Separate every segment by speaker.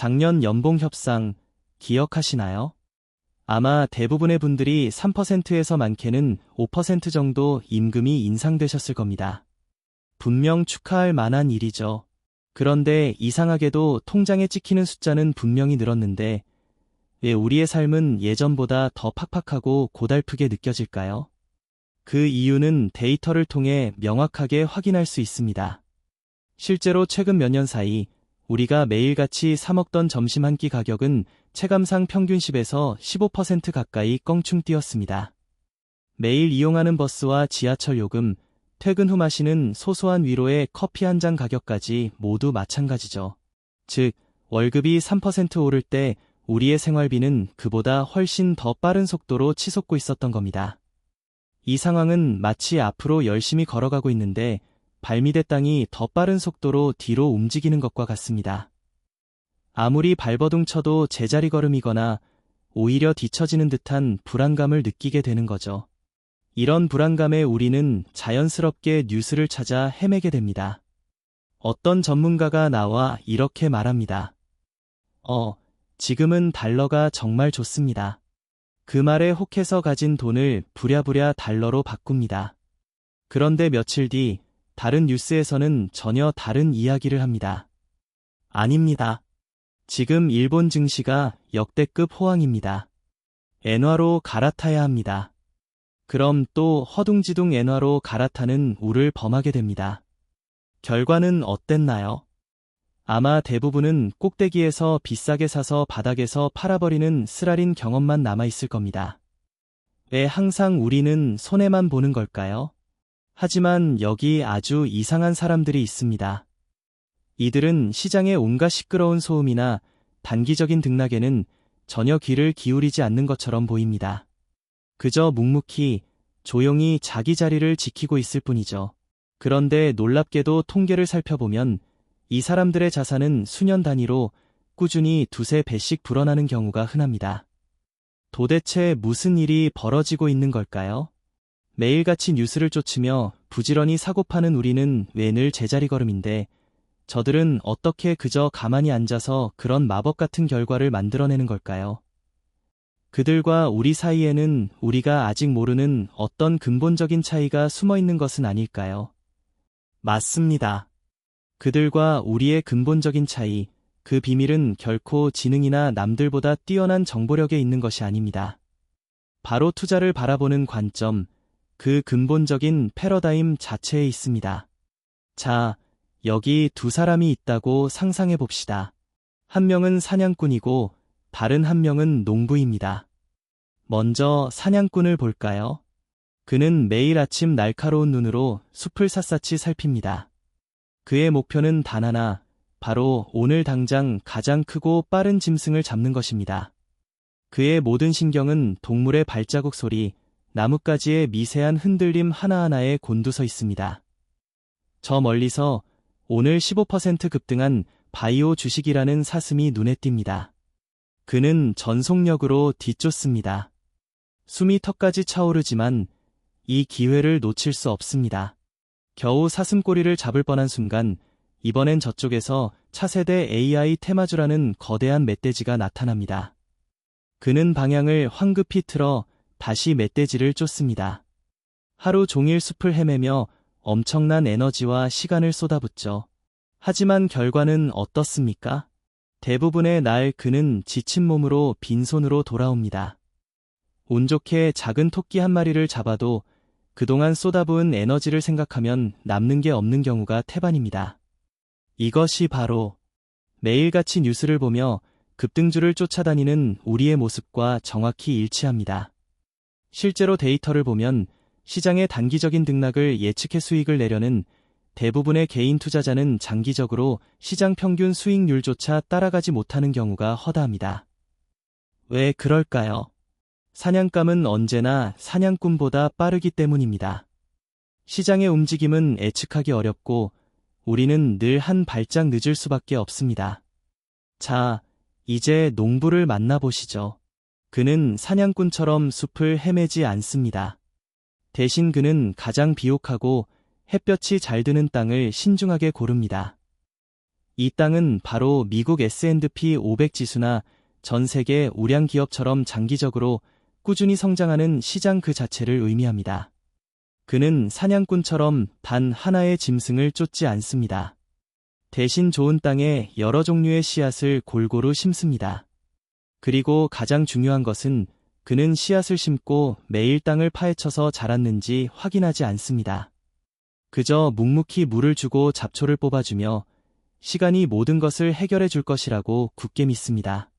Speaker 1: 작년 연봉 협상 기억하시나요? 아마 대부분의 분들이 3%에서 많게는 5% 정도 임금이 인상되셨을 겁니다. 분명 축하할 만한 일이죠. 그런데 이상하게도 통장에 찍히는 숫자는 분명히 늘었는데 왜 우리의 삶은 예전보다 더 팍팍하고 고달프게 느껴질까요? 그 이유는 데이터를 통해 명확하게 확인할 수 있습니다. 실제로 최근 몇 년 사이 우리가 매일같이 사 먹던 점심 한 끼 가격은 체감상 평균 10에서 15% 가까이 껑충 뛰었습니다. 매일 이용하는 버스와 지하철 요금, 퇴근 후 마시는 소소한 위로의 커피 한 잔 가격까지 모두 마찬가지죠. 즉, 월급이 3% 오를 때 우리의 생활비는 그보다 훨씬 더 빠른 속도로 치솟고 있었던 겁니다. 이 상황은 마치 앞으로 열심히 걸어가고 있는데 발밑의 땅이 더 빠른 속도로 뒤로 움직이는 것과 같습니다. 아무리 발버둥 쳐도 제자리 걸음이거나 오히려 뒤처지는 듯한 불안감을 느끼게 되는 거죠. 이런 불안감에 우리는 자연스럽게 뉴스를 찾아 헤매게 됩니다. 어떤 전문가가 나와 이렇게 말합니다. 지금은 달러가 정말 좋습니다. 그 말에 혹해서 가진 돈을 부랴부랴 달러로 바꿉니다. 그런데 며칠 뒤 다른 뉴스에서는 전혀 다른 이야기를 합니다. 아닙니다. 지금 일본 증시가 역대급 호황입니다. 엔화로 갈아타야 합니다. 그럼 또 허둥지둥 엔화로 갈아타는 우를 범하게 됩니다. 결과는 어땠나요? 아마 대부분은 꼭대기에서 비싸게 사서 바닥에서 팔아버리는 쓰라린 경험만 남아있을 겁니다. 왜 항상 우리는 손해만 보는 걸까요? 하지만 여기 아주 이상한 사람들이 있습니다. 이들은 시장의 온갖 시끄러운 소음이나 단기적인 등락에는 전혀 귀를 기울이지 않는 것처럼 보입니다. 그저 묵묵히 조용히 자기 자리를 지키고 있을 뿐이죠. 그런데 놀랍게도 통계를 살펴보면 이 사람들의 자산은 수년 단위로 꾸준히 두세 배씩 불어나는 경우가 흔합니다. 도대체 무슨 일이 벌어지고 있는 걸까요? 매일같이 뉴스를 쫓으며 부지런히 사고 파는 우리는 왜 늘 제자리 걸음인데 저들은 어떻게 그저 가만히 앉아서 그런 마법 같은 결과를 만들어내는 걸까요? 그들과 우리 사이에는 우리가 아직 모르는 어떤 근본적인 차이가 숨어 있는 것은 아닐까요? 맞습니다. 그들과 우리의 근본적인 차이, 그 비밀은 결코 지능이나 남들보다 뛰어난 정보력에 있는 것이 아닙니다. 바로 투자를 바라보는 관점, 그 근본적인 패러다임 자체에 있습니다. 자, 여기 두 사람이 있다고 상상해 봅시다. 한 명은 사냥꾼이고 다른 한 명은 농부입니다. 먼저 사냥꾼을 볼까요? 그는 매일 아침 날카로운 눈으로 숲을 샅샅이 살핍니다. 그의 목표는 단 하나, 바로 오늘 당장 가장 크고 빠른 짐승을 잡는 것입니다. 그의 모든 신경은 동물의 발자국 소리, 나뭇가지의 미세한 흔들림 하나하나에 곤두서 있습니다. 저 멀리서 오늘 15% 급등한 바이오 주식이라는 사슴이 눈에 띕니다. 그는 전속력으로 뒤쫓습니다. 숨이 턱까지 차오르지만 이 기회를 놓칠 수 없습니다. 겨우 사슴꼬리를 잡을 뻔한 순간 이번엔 저쪽에서 차세대 AI 테마주라는 거대한 멧돼지가 나타납니다. 그는 방향을 황급히 틀어 다시 멧돼지를 쫓습니다. 하루 종일 숲을 헤매며 엄청난 에너지와 시간을 쏟아붓죠. 하지만 결과는 어떻습니까? 대부분의 날 그는 지친 몸으로 빈손으로 돌아옵니다. 운 좋게 작은 토끼 한 마리를 잡아도 그동안 쏟아부은 에너지를 생각하면 남는 게 없는 경우가 태반입니다. 이것이 바로 매일같이 뉴스를 보며 급등주를 쫓아다니는 우리의 모습과 정확히 일치합니다. 실제로 데이터를 보면 시장의 단기적인 등락을 예측해 수익을 내려는 대부분의 개인 투자자는 장기적으로 시장 평균 수익률조차 따라가지 못하는 경우가 허다합니다. 왜 그럴까요? 사냥감은 언제나 사냥꾼보다 빠르기 때문입니다. 시장의 움직임은 예측하기 어렵고 우리는 늘 한 발짝 늦을 수밖에 없습니다. 자, 이제 농부를 만나보시죠. 그는 사냥꾼처럼 숲을 헤매지 않습니다. 대신 그는 가장 비옥하고 햇볕이 잘 드는 땅을 신중하게 고릅니다. 이 땅은 바로 미국 S&P 500 지수나 전 세계 우량 기업처럼 장기적으로 꾸준히 성장하는 시장 그 자체를 의미합니다. 그는 사냥꾼처럼 단 하나의 짐승을 쫓지 않습니다. 대신 좋은 땅에 여러 종류의 씨앗을 골고루 심습니다. 그리고 가장 중요한 것은 그는 씨앗을 심고 매일 땅을 파헤쳐서 자랐는지 확인하지 않습니다. 그저 묵묵히 물을 주고 잡초를 뽑아주며 시간이 모든 것을 해결해 줄 것이라고 굳게 믿습니다.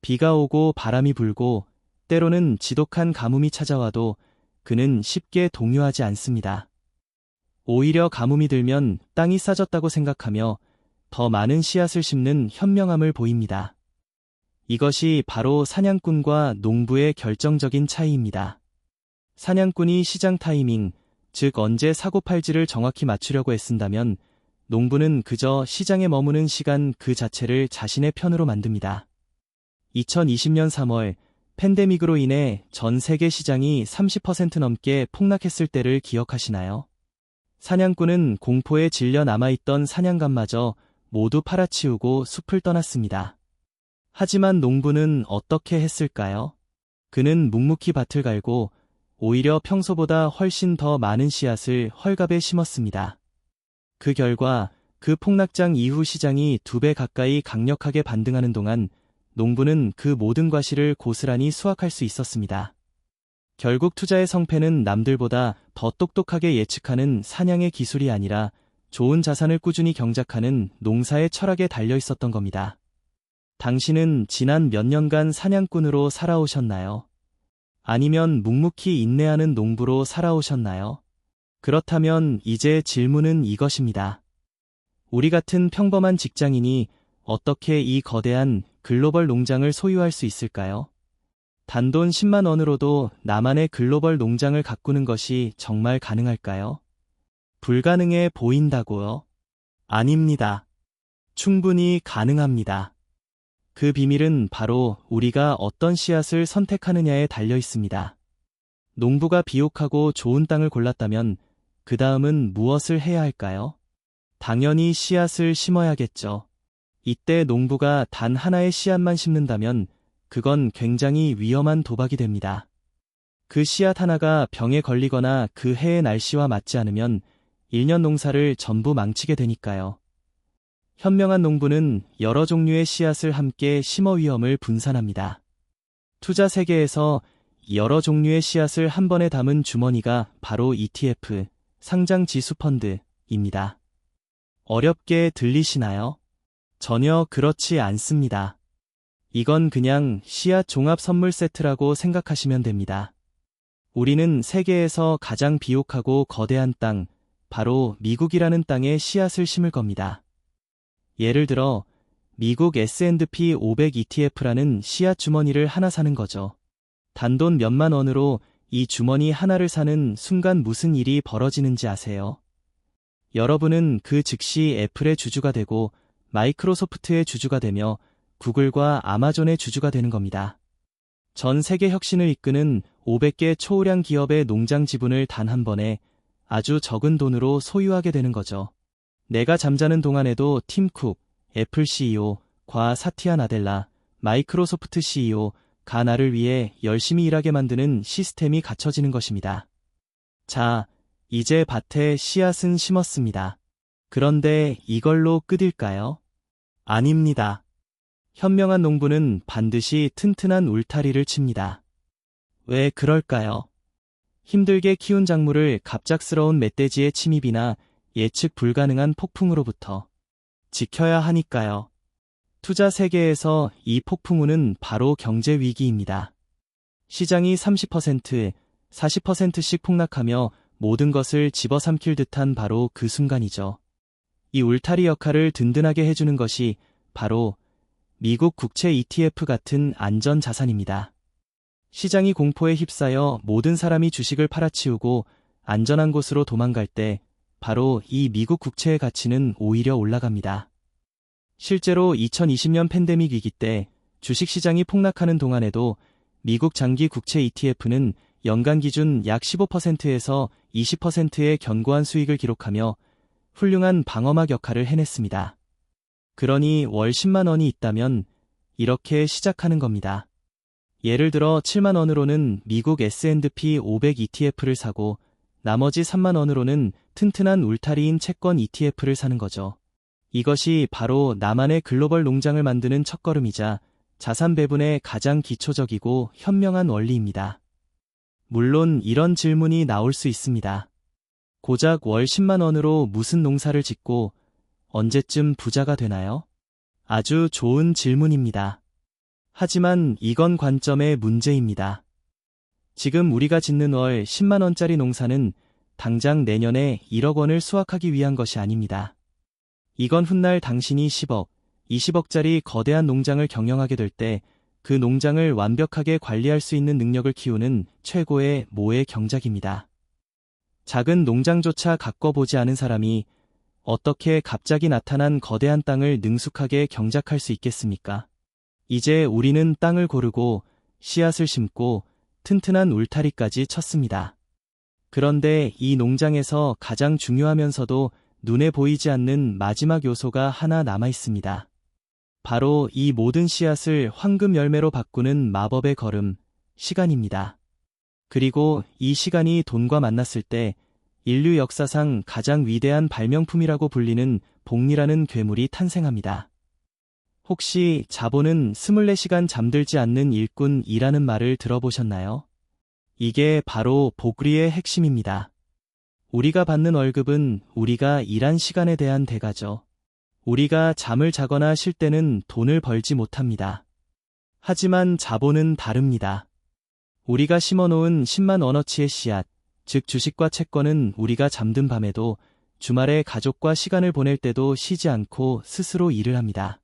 Speaker 1: 비가 오고 바람이 불고 때로는 지독한 가뭄이 찾아와도 그는 쉽게 동요하지 않습니다. 오히려 가뭄이 들면 땅이 싸졌다고 생각하며 더 많은 씨앗을 심는 현명함을 보입니다. 이것이 바로 사냥꾼과 농부의 결정적인 차이입니다. 사냥꾼이 시장 타이밍, 즉 언제 사고팔지를 정확히 맞추려고 애쓴다면 농부는 그저 시장에 머무는 시간 그 자체를 자신의 편으로 만듭니다. 2020년 3월 팬데믹으로 인해 전 세계 시장이 30% 넘게 폭락했을 때를 기억하시나요? 사냥꾼은 공포에 질려 남아있던 사냥감마저 모두 팔아치우고 숲을 떠났습니다. 하지만 농부는 어떻게 했을까요? 그는 묵묵히 밭을 갈고 오히려 평소보다 훨씬 더 많은 씨앗을 헐갑에 심었습니다. 그 결과 그 폭락장 이후 시장이 2배 가까이 강력하게 반등하는 동안 농부는 그 모든 과실을 고스란히 수확할 수 있었습니다. 결국 투자의 성패는 남들보다 더 똑똑하게 예측하는 사냥의 기술이 아니라 좋은 자산을 꾸준히 경작하는 농사의 철학에 달려 있었던 겁니다. 당신은 지난 몇 년간 사냥꾼으로 살아오셨나요? 아니면 묵묵히 인내하는 농부로 살아오셨나요? 그렇다면 이제 질문은 이것입니다. 우리 같은 평범한 직장인이 어떻게 이 거대한 글로벌 농장을 소유할 수 있을까요? 단돈 10만 원으로도 나만의 글로벌 농장을 가꾸는 것이 정말 가능할까요? 불가능해 보인다고요? 아닙니다. 충분히 가능합니다. 그 비밀은 바로 우리가 어떤 씨앗을 선택하느냐에 달려 있습니다. 농부가 비옥하고 좋은 땅을 골랐다면 그 다음은 무엇을 해야 할까요? 당연히 씨앗을 심어야겠죠. 이때 농부가 단 하나의 씨앗만 심는다면 그건 굉장히 위험한 도박이 됩니다. 그 씨앗 하나가 병에 걸리거나 그 해의 날씨와 맞지 않으면 1년 농사를 전부 망치게 되니까요. 현명한 농부는 여러 종류의 씨앗을 함께 심어 위험을 분산합니다. 투자 세계에서 여러 종류의 씨앗을 한 번에 담은 주머니가 바로 ETF, 상장 지수 펀드입니다. 어렵게 들리시나요? 전혀 그렇지 않습니다. 이건 그냥 씨앗 종합 선물 세트라고 생각하시면 됩니다. 우리는 세계에서 가장 비옥하고 거대한 땅, 바로 미국이라는 땅에 씨앗을 심을 겁니다. 예를 들어 미국 S&P 500 ETF라는 씨앗 주머니를 하나 사는 거죠. 단돈 몇만 원으로 이 주머니 하나를 사는 순간 무슨 일이 벌어지는지 아세요? 여러분은 그 즉시 애플의 주주가 되고 마이크로소프트의 주주가 되며 구글과 아마존의 주주가 되는 겁니다. 전 세계 혁신을 이끄는 500개 초우량 기업의 농장 지분을 단 한 번에 아주 적은 돈으로 소유하게 되는 거죠. 내가 잠자는 동안에도 팀 쿡, 애플 CEO, 과 사티아 나델라, 마이크로소프트 CEO,가 나를 위해 열심히 일하게 만드는 시스템이 갖춰지는 것입니다. 자, 이제 밭에 씨앗은 심었습니다. 그런데 이걸로 끝일까요? 아닙니다. 현명한 농부는 반드시 튼튼한 울타리를 칩니다. 왜 그럴까요? 힘들게 키운 작물을 갑작스러운 멧돼지의 침입이나 예측 불가능한 폭풍으로부터 지켜야 하니까요. 투자 세계에서 이 폭풍우는 바로 경제 위기입니다. 시장이 30%, 40%씩 폭락하며 모든 것을 집어삼킬 듯한 바로 그 순간이죠. 이 울타리 역할을 든든하게 해주는 것이 바로 미국 국채 ETF 같은 안전 자산입니다. 시장이 공포에 휩싸여 모든 사람이 주식을 팔아치우고 안전한 곳으로 도망갈 때 바로 이 미국 국채의 가치는 오히려 올라갑니다. 실제로 2020년 팬데믹 위기 때 주식시장이 폭락하는 동안에도 미국 장기 국채 ETF는 연간 기준 약 15%에서 20%의 견고한 수익을 기록하며 훌륭한 방어막 역할을 해냈습니다. 그러니 월 10만 원이 있다면 이렇게 시작하는 겁니다. 예를 들어 7만 원으로는 미국 S&P 500 ETF를 사고 나머지 3만 원으로는 튼튼한 울타리인 채권 ETF를 사는 거죠. 이것이 바로 나만의 글로벌 농장을 만드는 첫걸음이자 자산 배분의 가장 기초적이고 현명한 원리입니다. 물론 이런 질문이 나올 수 있습니다. 고작 월 10만 원으로 무슨 농사를 짓고 언제쯤 부자가 되나요? 아주 좋은 질문입니다. 하지만 이건 관점의 문제입니다. 지금 우리가 짓는 월 10만 원짜리 농사는 당장 내년에 1억 원을 수확하기 위한 것이 아닙니다. 이건 훗날 당신이 10억, 20억짜리 거대한 농장을 경영하게 될 때 그 농장을 완벽하게 관리할 수 있는 능력을 키우는 최고의 모의 경작입니다. 작은 농장조차 가꿔보지 않은 사람이 어떻게 갑자기 나타난 거대한 땅을 능숙하게 경작할 수 있겠습니까? 이제 우리는 땅을 고르고 씨앗을 심고 튼튼한 울타리까지 쳤습니다. 그런데 이 농장에서 가장 중요하면서도 눈에 보이지 않는 마지막 요소가 하나 남아 있습니다. 바로 이 모든 씨앗을 황금 열매로 바꾸는 마법의 걸음, 시간입니다. 그리고 이 시간이 돈과 만났을 때 인류 역사상 가장 위대한 발명품이라고 불리는 복리라는 괴물이 탄생합니다. 혹시 자본은 24시간 잠들지 않는 일꾼이라는 말을 들어보셨나요? 이게 바로 복리의 핵심입니다. 우리가 받는 월급은 우리가 일한 시간에 대한 대가죠. 우리가 잠을 자거나 쉴 때는 돈을 벌지 못합니다. 하지만 자본은 다릅니다. 우리가 심어놓은 10만 원어치의 씨앗, 즉 주식과 채권은 우리가 잠든 밤에도 주말에 가족과 시간을 보낼 때도 쉬지 않고 스스로 일을 합니다.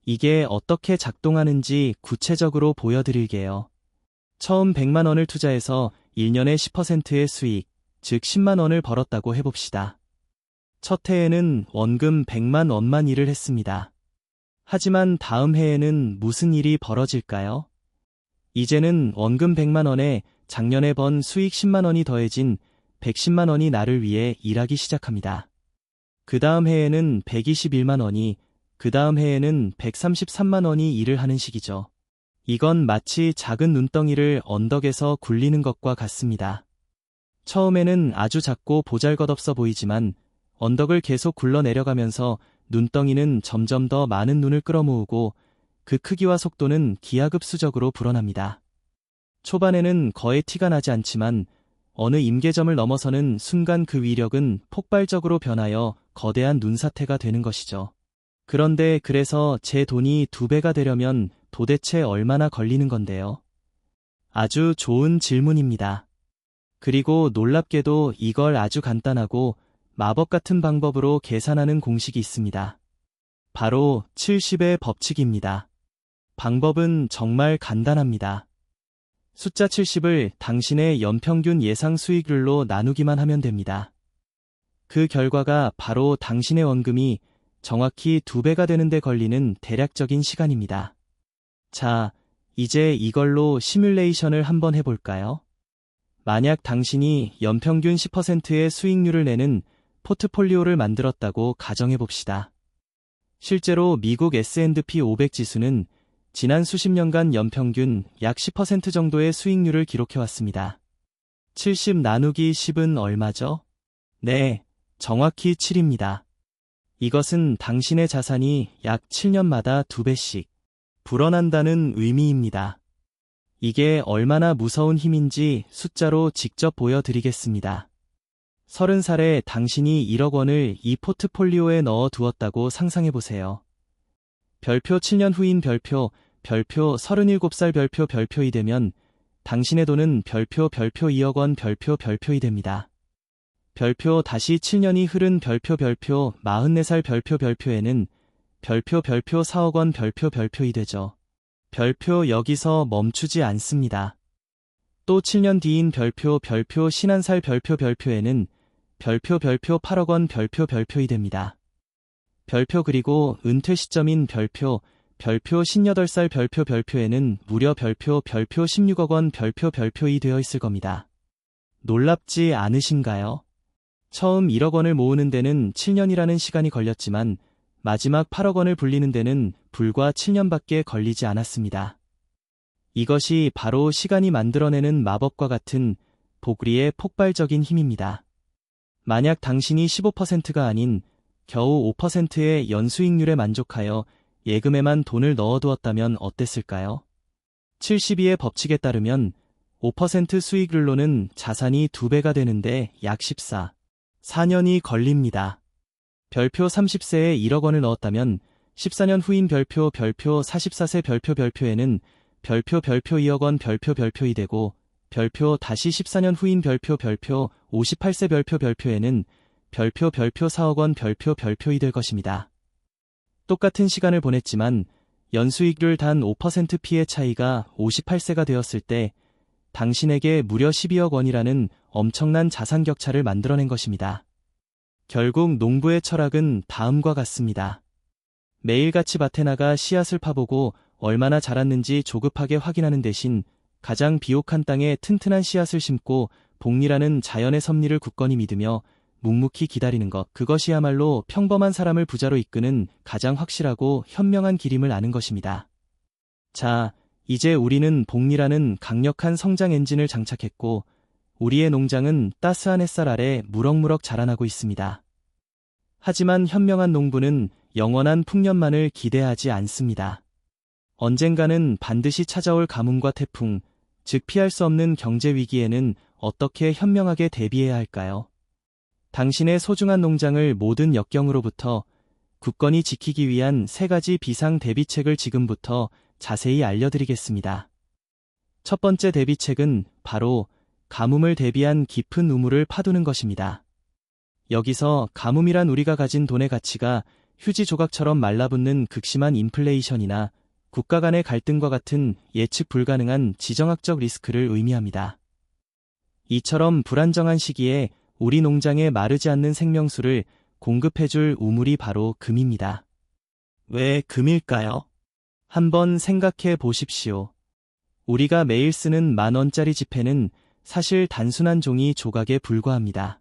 Speaker 1: 이게 어떻게 작동하는지 구체적으로 보여드릴게요. 처음 100만 원을 투자해서 1년에 10%의 수익, 즉 10만 원을 벌었다고 해봅시다. 첫 해에는 원금 100만 원만 일을 했습니다. 하지만 다음 해에는 무슨 일이 벌어질까요? 이제는 원금 100만 원에 작년에 번 수익 10만 원이 더해진 110만 원이 나를 위해 일하기 시작합니다. 그 다음 해에는 121만 원이, 그 다음 해에는 133만 원이 일을 하는 시기죠. 이건 마치 작은 눈덩이를 언덕에서 굴리는 것과 같습니다. 처음에는 아주 작고 보잘것없어 보이지만 언덕을 계속 굴러내려가면서 눈덩이는 점점 더 많은 눈을 끌어모으고 그 크기와 속도는 기하급수적으로 불어납니다. 초반에는 거의 티가 나지 않지만 어느 임계점을 넘어서는 순간 그 위력은 폭발적으로 변하여 거대한 눈사태가 되는 것이죠. 그런데 그래서 제 돈이 2배가 되려면 도대체 얼마나 걸리는 건데요? 아주 좋은 질문입니다. 그리고 놀랍게도 이걸 아주 간단하고 마법 같은 방법으로 계산하는 공식이 있습니다. 바로 70의 법칙입니다. 방법은 정말 간단합니다. 숫자 70을 당신의 연평균 예상 수익률로 나누기만 하면 됩니다. 그 결과가 바로 당신의 원금이 정확히 2배가 되는 데 걸리는 대략적인 시간입니다. 자, 이제 이걸로 시뮬레이션을 한번 해볼까요? 만약 당신이 연평균 10%의 수익률을 내는 포트폴리오를 만들었다고 가정해봅시다. 실제로 미국 S&P 500 지수는 지난 수십 년간 연평균 약 10% 정도의 수익률을 기록해왔습니다. 70 나누기 10은 얼마죠? 네, 정확히 7입니다. 이것은 당신의 자산이 약 7년마다 2배씩 불어난다는 의미입니다. 이게 얼마나 무서운 힘인지 숫자로 직접 보여드리겠습니다. 30살에 당신이 1억 원을 이 포트폴리오에 넣어 두었다고 상상해보세요. 별표 7년 후인 별표 37살 별표 2 되면 당신의 돈은 별표 2억 원 별표 2이 됩니다. 별표 다시 7년이 흐른 별표 44살 별표에는 별표 4억 원 별표 2이 되죠. 별표 여기서 멈추지 않습니다. 또 7년 뒤인 별표 51살 별표에는 별표 8억 원 별표 2이 됩니다. 별표 그리고 은퇴 시점인 별표 58살 별표에는 무려 별표 16억 원 별표 2이 되어 있을 겁니다. 놀랍지 않으신가요? 처음 1억 원을 모으는 데는 7년이라는 시간이 걸렸지만 마지막 8억 원을 불리는 데는 불과 7년밖에 걸리지 않았습니다. 이것이 바로 시간이 만들어내는 마법과 같은 보그리의 폭발적인 힘입니다. 만약 당신이 15%가 아닌 겨우 5%의 연수익률에 만족하여 예금에만 돈을 넣어두었다면 어땠을까요? 72의 법칙에 따르면 5% 수익률로는 자산이 2배가 되는데 약 4년이 걸립니다. 별표 30세에 1억 원을 넣었다면 14년 후인 별표 44세 별표에는 별표 2억 원 별표 2 되고 별표 다시 14년 후인 별표 58세 별표에는 별표 4억 원 별표 2 될 것입니다. 똑같은 시간을 보냈지만 연수익률 단 5% 피의 차이가 58세가 되었을 때 당신에게 무려 12억 원이라는 엄청난 자산 격차를 만들어낸 것입니다. 결국 농부의 철학은 다음과 같습니다. 매일같이 밭에 나가 씨앗을 파보고 얼마나 자랐는지 조급하게 확인하는 대신 가장 비옥한 땅에 튼튼한 씨앗을 심고 복리라는 자연의 섭리를 굳건히 믿으며 묵묵히 기다리는 것, 그것이야말로 평범한 사람을 부자로 이끄는 가장 확실하고 현명한 길임을 아는 것입니다. 자, 이제 우리는 복리라는 강력한 성장 엔진을 장착했고 우리의 농장은 따스한 햇살 아래 무럭무럭 자라나고 있습니다. 하지만 현명한 농부는 영원한 풍년만을 기대하지 않습니다. 언젠가는 반드시 찾아올 가뭄과 태풍, 즉 피할 수 없는 경제 위기에는 어떻게 현명하게 대비해야 할까요? 당신의 소중한 농장을 모든 역경으로부터 굳건히 지키기 위한 3가지 비상 대비책을 지금부터 자세히 알려드리겠습니다. 첫 번째 대비책은 바로 가뭄을 대비한 깊은 우물을 파두는 것입니다. 여기서 가뭄이란 우리가 가진 돈의 가치가 휴지 조각처럼 말라붙는 극심한 인플레이션이나 국가 간의 갈등과 같은 예측 불가능한 지정학적 리스크를 의미합니다. 이처럼 불안정한 시기에 우리 농장에 마르지 않는 생명수를 공급해줄 우물이 바로 금입니다. 왜 금일까요? 한번 생각해 보십시오. 우리가 매일 쓰는 10,000원짜리 지폐는 사실 단순한 종이 조각에 불과합니다.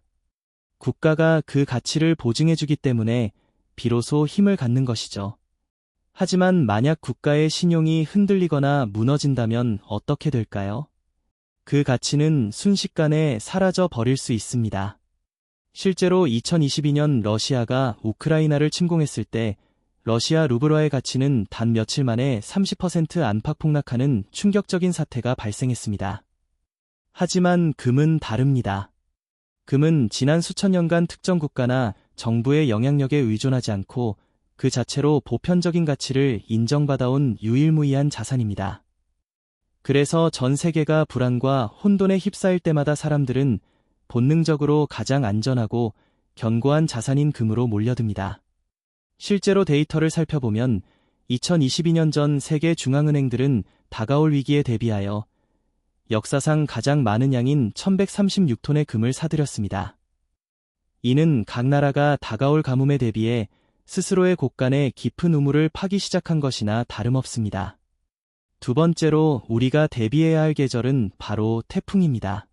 Speaker 1: 국가가 그 가치를 보증해주기 때문에 비로소 힘을 갖는 것이죠. 하지만 만약 국가의 신용이 흔들리거나 무너진다면 어떻게 될까요? 그 가치는 순식간에 사라져 버릴 수 있습니다. 실제로 2022년 러시아가 우크라이나를 침공했을 때 러시아 루블화의 가치는 단 며칠 만에 30% 안팎 폭락하는 충격적인 사태가 발생했습니다. 하지만 금은 다릅니다. 금은 지난 수천 년간 특정 국가나 정부의 영향력에 의존하지 않고 그 자체로 보편적인 가치를 인정받아온 유일무이한 자산입니다. 그래서 전 세계가 불안과 혼돈에 휩싸일 때마다 사람들은 본능적으로 가장 안전하고 견고한 자산인 금으로 몰려듭니다. 실제로 데이터를 살펴보면 2022년 전 세계 중앙은행들은 다가올 위기에 대비하여 역사상 가장 많은 양인 1136톤의 금을 사들였습니다. 이는 각 나라가 다가올 가뭄에 대비해 스스로의 곳간에 깊은 우물을 파기 시작한 것이나 다름없습니다. 두 번째로 우리가 대비해야 할 계절은 바로 태풍입니다.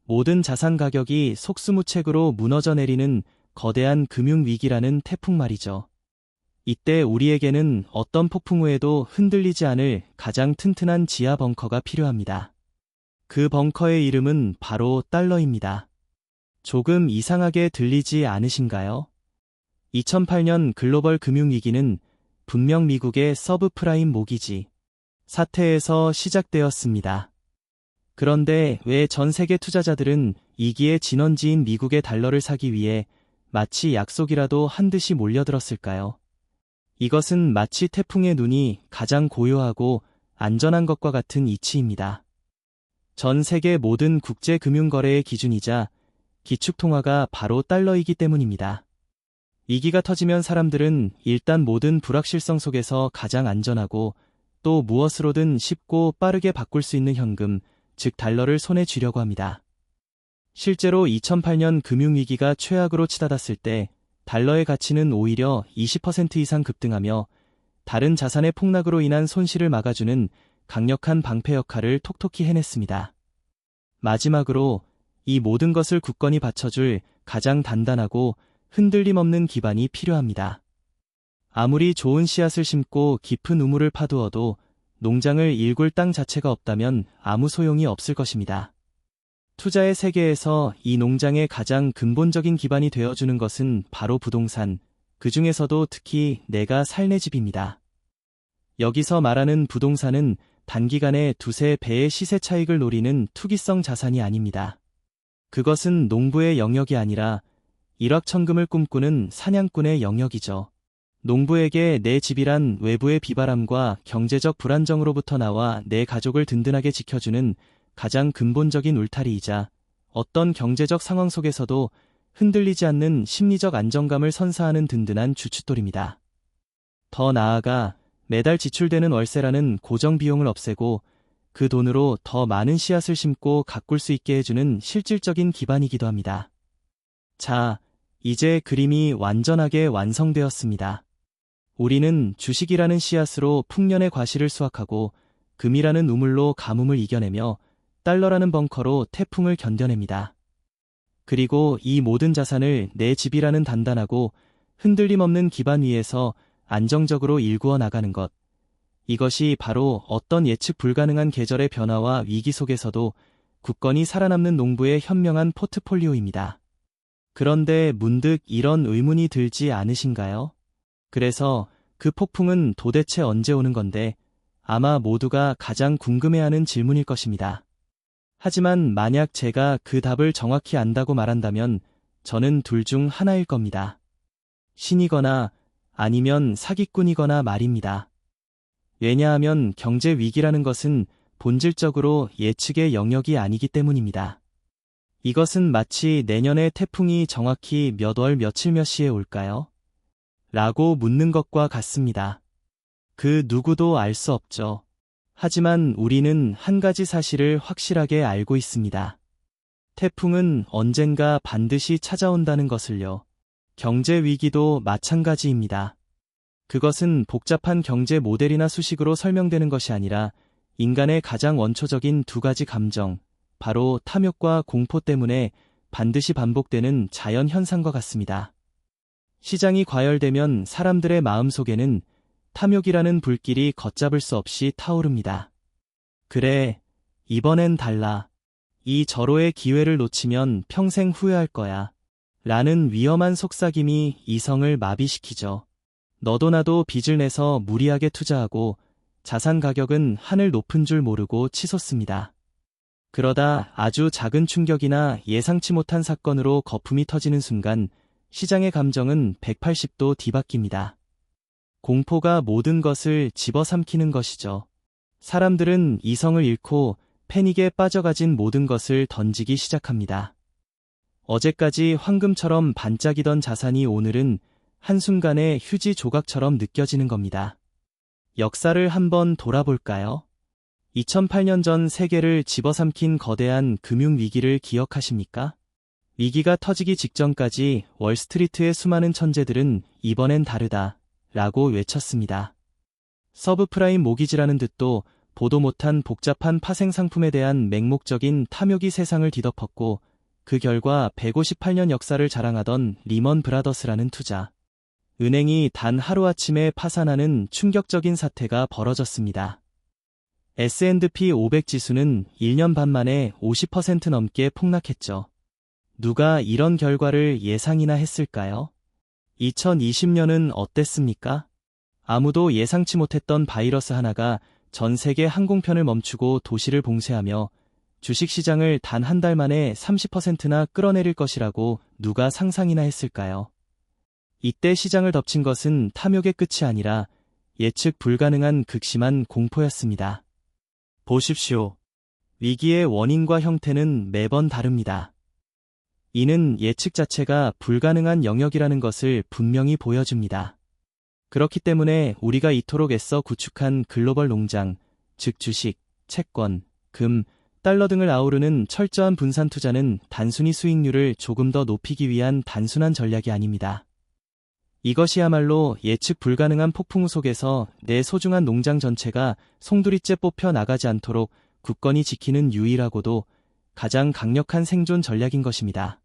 Speaker 1: 모든 자산 가격이 속수무책으로 무너져 내리는 거대한 금융위기라는 태풍 말이죠. 이때 우리에게는 어떤 폭풍 후에도 흔들리지 않을 가장 튼튼한 지하 벙커가 필요합니다. 그 벙커의 이름은 바로 달러입니다. 조금 이상하게 들리지 않으신가요? 2008년 글로벌 금융위기는 분명 미국의 서브프라임 모기지 사태에서 시작되었습니다. 그런데 왜 전 세계 투자자들은 이기의 진원지인 미국의 달러를 사기 위해 마치 약속이라도 한 듯이 몰려들었을까요? 이것은 마치 태풍의 눈이 가장 고요하고 안전한 것과 같은 이치입니다. 전 세계 모든 국제금융거래의 기준이자 기축통화가 바로 달러이기 때문입니다. 위기가 터지면 사람들은 일단 모든 불확실성 속에서 가장 안전하고 또 무엇으로든 쉽고 빠르게 바꿀 수 있는 현금, 즉 달러를 손에 쥐려고 합니다. 실제로 2008년 금융위기가 최악으로 치닫았을 때 달러의 가치는 오히려 20% 이상 급등하며 다른 자산의 폭락으로 인한 손실을 막아주는 강력한 방패 역할을 톡톡히 해냈습니다. 마지막으로 이 모든 것을 굳건히 받쳐줄 가장 단단하고 흔들림 없는 기반이 필요합니다. 아무리 좋은 씨앗을 심고 깊은 우물을 파두어도 농장을 일굴 땅 자체가 없다면 아무 소용이 없을 것입니다. 투자의 세계에서 이 농장의 가장 근본적인 기반이 되어주는 것은 바로 부동산, 그 중에서도 특히 내가 살 내 집입니다. 여기서 말하는 부동산은 단기간에 두세 배의 시세 차익을 노리는 투기성 자산이 아닙니다. 그것은 농부의 영역이 아니라 일확천금을 꿈꾸는 사냥꾼의 영역이죠. 농부에게 내 집이란 외부의 비바람과 경제적 불안정으로부터 나와 내 가족을 든든하게 지켜주는 가장 근본적인 울타리이자 어떤 경제적 상황 속에서도 흔들리지 않는 심리적 안정감을 선사하는 든든한 주춧돌입니다. 더 나아가 매달 지출되는 월세라는 고정 비용을 없애고 그 돈으로 더 많은 씨앗을 심고 가꿀 수 있게 해주는 실질적인 기반이기도 합니다. 자, 이제 그림이 완전하게 완성되었습니다. 우리는 주식이라는 씨앗으로 풍년의 과실을 수확하고 금이라는 우물로 가뭄을 이겨내며 달러라는 벙커로 태풍을 견뎌냅니다. 그리고 이 모든 자산을 내 집이라는 단단하고 흔들림 없는 기반 위에서 안정적으로 일구어 나가는 것. 이것이 바로 어떤 예측 불가능한 계절의 변화와 위기 속에서도 굳건히 살아남는 농부의 현명한 포트폴리오입니다. 그런데 문득 이런 의문이 들지 않으신가요? 그래서 그 폭풍은 도대체 언제 오는 건데 아마 모두가 가장 궁금해하는 질문일 것입니다. 하지만 만약 제가 그 답을 정확히 안다고 말한다면 저는 둘 중 하나일 겁니다. 신이거나 아니면 사기꾼이거나 말입니다. 왜냐하면 경제 위기라는 것은 본질적으로 예측의 영역이 아니기 때문입니다. 이것은 마치 내년의 태풍이 정확히 몇 월 며칠 몇 시에 올까요? 라고 묻는 것과 같습니다. 그 누구도 알 수 없죠. 하지만 우리는 한 가지 사실을 확실하게 알고 있습니다. 태풍은 언젠가 반드시 찾아온다는 것을요. 경제 위기도 마찬가지입니다. 그것은 복잡한 경제 모델이나 수식으로 설명되는 것이 아니라 인간의 가장 원초적인 두 가지 감정, 바로 탐욕과 공포 때문에 반드시 반복되는 자연 현상과 같습니다. 시장이 과열되면 사람들의 마음속에는 탐욕이라는 불길이 걷잡을 수 없이 타오릅니다. 그래, 이번엔 달라. 이 절호의 기회를 놓치면 평생 후회할 거야. 라는 위험한 속삭임이 이성을 마비시키죠. 너도 나도 빚을 내서 무리하게 투자하고 자산 가격은 하늘 높은 줄 모르고 치솟습니다. 그러다 아주 작은 충격이나 예상치 못한 사건으로 거품이 터지는 순간 시장의 감정은 180도 뒤바뀝니다. 공포가 모든 것을 집어삼키는 것이죠. 사람들은 이성을 잃고 패닉에 빠져가진 모든 것을 던지기 시작합니다. 어제까지 황금처럼 반짝이던 자산이 오늘은 한순간에 휴지 조각처럼 느껴지는 겁니다. 역사를 한번 돌아볼까요? 2008년 전 세계를 집어삼킨 거대한 금융위기를 기억하십니까? 위기가 터지기 직전까지 월스트리트의 수많은 천재들은 이번엔 다르다 라고 외쳤습니다. 서브프라임 모기지라는 듯도 보도 못한 복잡한 파생 상품에 대한 맹목적인 탐욕이 세상을 뒤덮었고 그 결과 158년 역사를 자랑하던 리먼 브라더스라는 투자 은행이 단 하루아침에 파산하는 충격적인 사태가 벌어졌습니다. S&P 500 지수는 1년 반 만에 50% 넘게 폭락했죠. 누가 이런 결과를 예상이나 했을까요? 2020년은 어땠습니까? 아무도 예상치 못했던 바이러스 하나가 전 세계 항공편을 멈추고 도시를 봉쇄하며 주식시장을 단 한 달 만에 30%나 끌어내릴 것이라고 누가 상상이나 했을까요? 이때 시장을 덮친 것은 탐욕의 끝이 아니라 예측 불가능한 극심한 공포였습니다. 보십시오. 위기의 원인과 형태는 매번 다릅니다. 이는 예측 자체가 불가능한 영역이라는 것을 분명히 보여줍니다. 그렇기 때문에 우리가 이토록 애써 구축한 글로벌 농장, 즉 주식, 채권, 금, 달러 등을 아우르는 철저한 분산 투자는 단순히 수익률을 조금 더 높이기 위한 단순한 전략이 아닙니다. 이것이야말로 예측 불가능한 폭풍 속에서 내 소중한 농장 전체가 송두리째 뽑혀 나가지 않도록 굳건히 지키는 유일하고도 가장 강력한 생존 전략인 것입니다.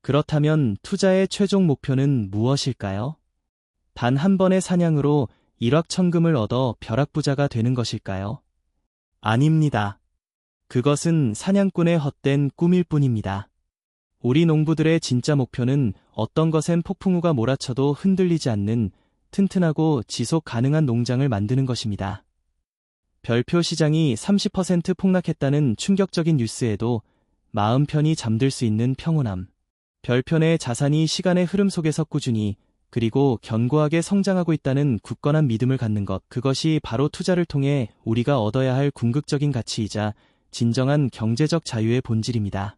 Speaker 1: 그렇다면 투자의 최종 목표는 무엇일까요? 단 한 번의 사냥으로 일확천금을 얻어 벼락부자가 되는 것일까요? 아닙니다. 그것은 사냥꾼의 헛된 꿈일 뿐입니다. 우리 농부들의 진짜 목표는 어떤 것엔 폭풍우가 몰아쳐도 흔들리지 않는 튼튼하고 지속 가능한 농장을 만드는 것입니다. 별표 시장이 30% 폭락했다는 충격적인 뉴스에도 마음 편히 잠들 수 있는 평온함. 별표 내 자산이 시간의 흐름 속에서 꾸준히 그리고 견고하게 성장하고 있다는 굳건한 믿음을 갖는 것, 그것이 바로 투자를 통해 우리가 얻어야 할 궁극적인 가치이자 진정한 경제적 자유의 본질입니다.